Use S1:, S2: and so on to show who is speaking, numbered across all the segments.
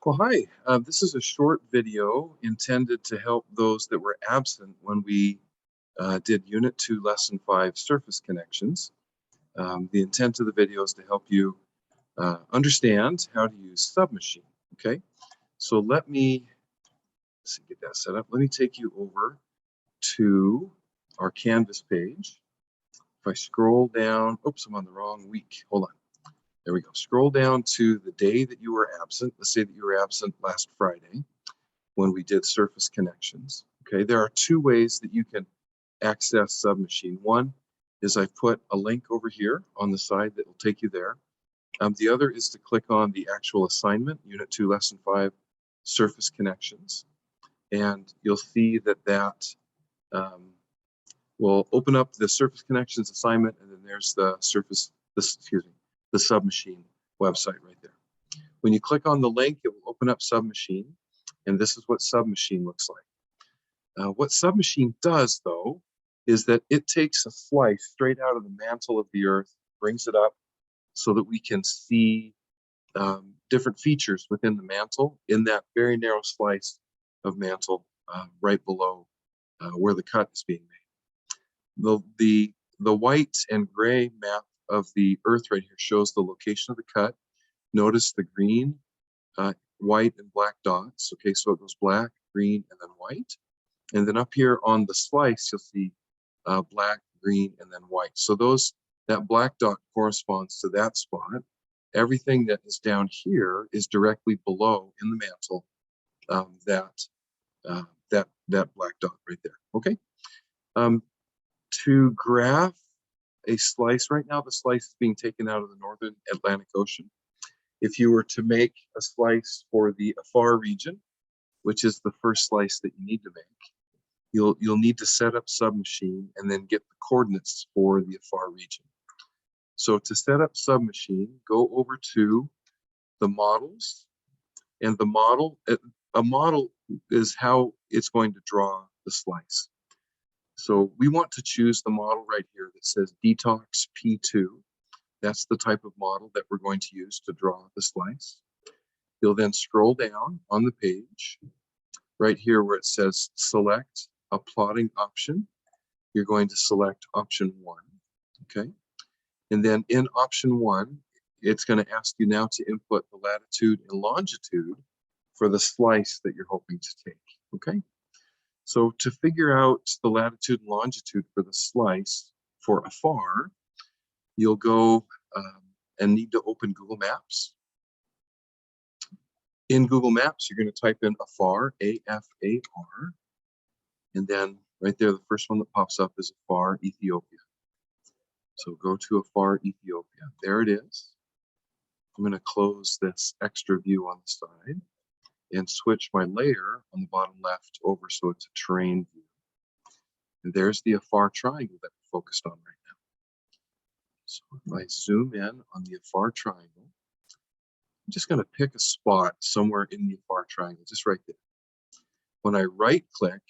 S1: Well, hi. This is a short video intended to help those that were absent when we did Unit 2, Lesson 5, Surface Connections. The intent of the video is to help you understand how to use SubMachine, okay? So let me get that set up. Let me take you over to our Canvas page. If I scroll down, oops, I'm on the wrong week. Hold on. There we go. Scroll down to the day that you were absent. Let's say that you were absent last Friday when we did surface connections. Okay, there are two ways that you can access SubMachine. One is I've put a link over here on the side that will take you there. The other is to click on the actual assignment, Unit 2, Lesson 5, Surface Connections. And you'll see that will open up the Surface Connections assignment, and then there's the the SubMachine website right there. When you click on the link, it will open up SubMachine, and this is what SubMachine looks like. What SubMachine does, though, is that it takes a slice straight out of the mantle of the Earth, brings it up so that we can see different features within the mantle in that very narrow slice of mantle right below where the cut is being made. The white and gray map of the Earth right here shows the location of the cut. Notice the green, white, and black dots. Okay, so it goes black, green, and then white. And then up here on the slice, you'll see black, green, and then white. So that black dot corresponds to that spot. Everything that is down here is directly below in the mantle that black dot right there. Okay. To graph a slice, right now the slice is being taken out of the northern Atlantic Ocean. If you were to make a slice for the Afar region, which is the first slice that you need to make, you'll need to set up SubMachine and then get the coordinates for the Afar region. So to set up SubMachine, go over to the models, and a model is how it's going to draw the slice. So we want to choose the model right here that says Detox P2. That's the type of model that we're going to use to draw the slice. You'll then scroll down on the page right here where it says select a plotting option. You're going to select option 1, okay? And then in option 1, it's going to ask you now to input the latitude and longitude for the slice that you're hoping to take, okay? So to figure out the latitude and longitude for the slice for Afar, you'll go and need to open Google Maps. In Google Maps, you're going to type in Afar, A-F-A-R, and then right there, the first one that pops up is Afar, Ethiopia. So go to Afar, Ethiopia. There it is. I'm going to close this extra view on the side and switch my layer on the bottom left over so it's a terrain view. And there's the Afar triangle that we're focused on right now. So if I zoom in on the Afar triangle, I'm just going to pick a spot somewhere in the Afar triangle, just right there. When I right click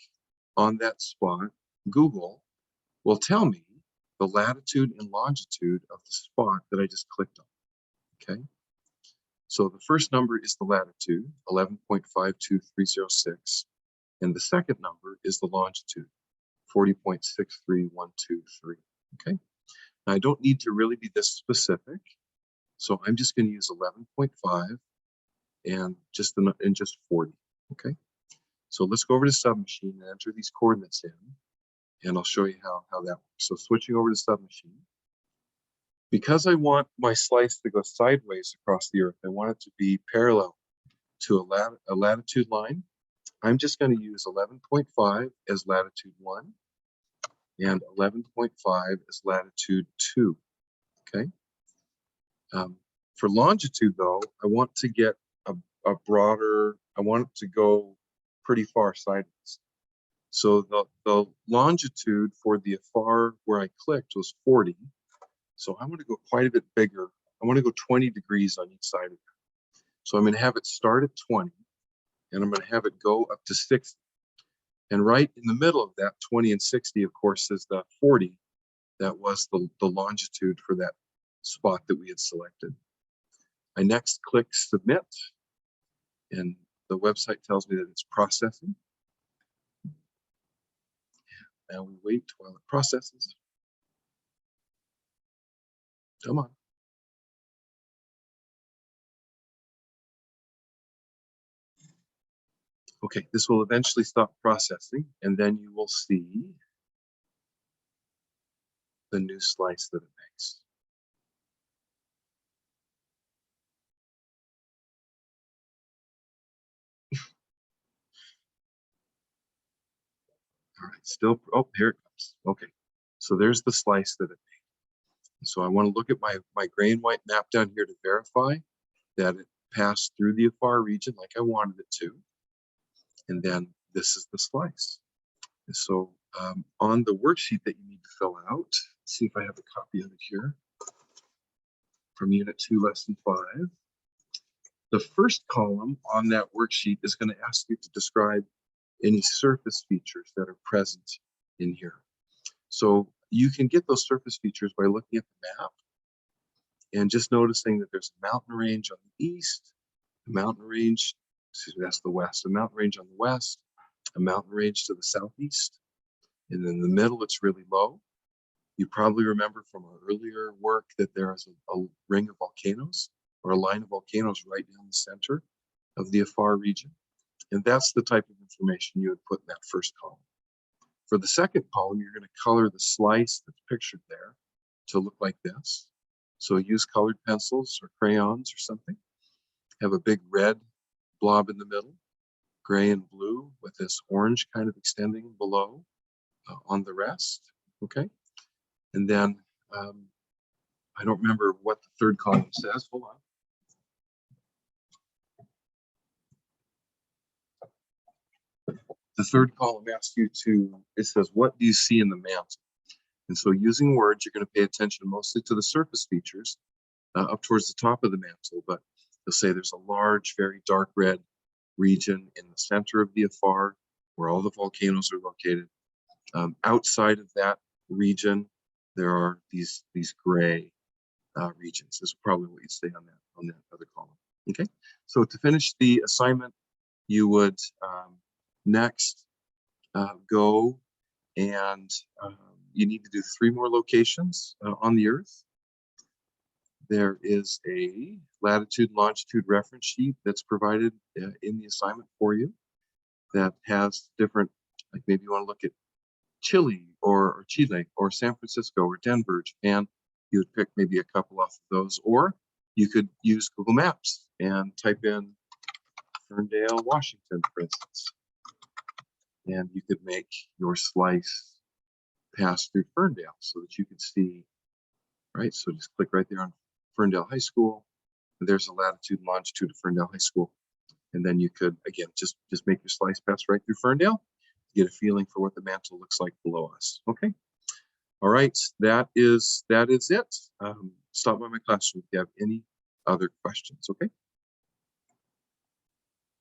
S1: on that spot, Google will tell me the latitude and longitude of the spot that I just clicked on, okay? So the first number is the latitude, 11.52306, and the second number is the longitude, 40.63123, okay? Now I don't need to really be this specific, so I'm just going to use 11.5 and just 40, okay? So let's go over to SubMachine and enter these coordinates in, and I'll show you how that works. So switching over to SubMachine. Because I want my slice to go sideways across the Earth, I want it to be parallel to a latitude line. I'm just going to use 11.5 as latitude 1 and 11.5 as latitude 2, okay? For longitude, though, I want to get a broader, I want it to go pretty far sideways. So the longitude for the Afar where I clicked was 40. So I'm going to go quite a bit bigger. I want to go 20 degrees on each side of it. So I'm going to have it start at 20, and I'm going to have it go up to 60. And right in the middle of that, 20 and 60, of course, is the 40. That was the longitude for that spot that we had selected. I next click Submit. And the website tells me that it's processing. Now we wait while it processes. Come on. Okay, this will eventually stop processing, and then you will see the new slice that it makes. All right, still, oh, here it comes. Okay, so there's the slice that it made. So I want to look at my gray and white map down here to verify that it passed through the AFAR region like I wanted it to. And then this is the slice. And so on the worksheet that you need to fill out, let's see if I have a copy of it here from Unit 2, Lesson 5. The first column on that worksheet is going to ask you to describe any surface features that are present in here. So you can get those surface features by looking at the map and just noticing that there's a mountain range on the east, a mountain range, that's the west, a mountain range on the west, a mountain range to the southeast, and in the middle it's really low. You probably remember from our earlier work that there is a ring of volcanoes or a line of volcanoes right down the center of the AFAR region. And that's the type of information you would put in that first column. For the second column, you're going to color the slice that's pictured there to look like this. So use colored pencils or crayons or something. Have a big red blob in the middle, gray and blue with this orange kind of extending below on the rest. Okay. And then I don't remember what the third column says. Hold on. The third column asks you to, it says, what do you see in the mantle? And so using words, you're going to pay attention mostly to the surface features up towards the top of the mantle, but you'll say there's a large, very dark red region in the center of the AFAR where all the volcanoes are located. Outside of that region, there are these gray regions. This is probably what you'd say on that other column. Okay, so to finish the assignment, you would next go and you need to do 3 more locations on the Earth. There is a latitude and longitude reference sheet that's provided in the assignment for you that has different, like maybe you want to look at Chile or Chile or San Francisco or Denver, Japan. You would pick maybe a couple off of those, or you could use Google Maps and type in Ferndale, Washington, for instance. And you could make your slice pass through Ferndale so that you could see, right? So just click right there on Ferndale High School. And there's a latitude and longitude of Ferndale High School. And then you could, again, just make your slice pass right through Ferndale, get a feeling for what the mantle looks like below us. Okay. All right, that is it. Stop by my classroom if you have any other questions, okay?